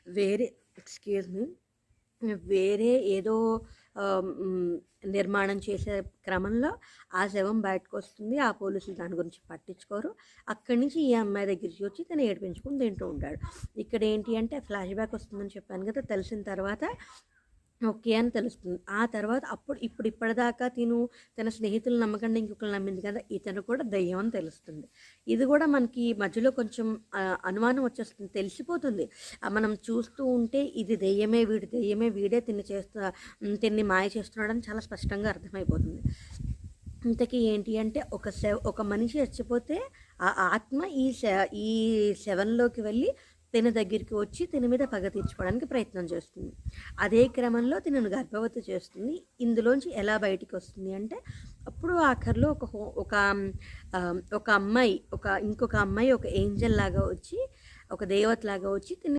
వేరే excuse me. వేరే ఏదో నిర్మాణం చేసే క్రమంలో ఆ శవం బయటకొస్తుంది. ఆ పోలీసులు దాని గురించి పట్టించుకోరు. అక్కడి నుంచి ఈ అమ్మాయి దగ్గరికి వచ్చి తను ఏడిపించుకొని తింటూ ఉంటాడు. ఇక్కడ ఏంటి అంటే ఫ్లాష్ బ్యాక్ వస్తుందని చెప్పాను కదా! తెలిసిన తర్వాత ఓకే అని తెలుస్తుంది. ఆ తర్వాత ఇప్పటిదాకా తన స్నేహితులు నమ్మకండా ఇంకొకళ్ళని నమ్మింది కదా! ఇతను కూడా దెయ్యం అని తెలుస్తుంది. ఇది కూడా మనకి మధ్యలో కొంచెం అనుమానం వచ్చేస్తుంది. తెలిసిపోతుంది. మనం చూస్తూ ఉంటే ఇది దెయ్యమే, వీడే తిన్ని మాయ చేస్తున్నాడని చాలా స్పష్టంగా అర్థమైపోతుంది. ఇంతకీ ఏంటి అంటే ఒక మనిషి చచ్చిపోతే ఆ ఆత్మ ఈ శవంలోకి వెళ్ళి తిన దగ్గరికి వచ్చి తిన మీద పగ తీర్చుకోవడానికి ప్రయత్నం చేస్తుంది. అదే క్రమంలో తినను గర్భవతి చేస్తుంది. ఇందులోంచి ఎలా బయటికి వస్తుంది అంటే అప్పుడు ఆఖరిలో ఒక అమ్మాయి ఇంకొక అమ్మాయి ఒక ఏంజెల్ లాగా వచ్చి, ఒక దేవత లాగా వచ్చి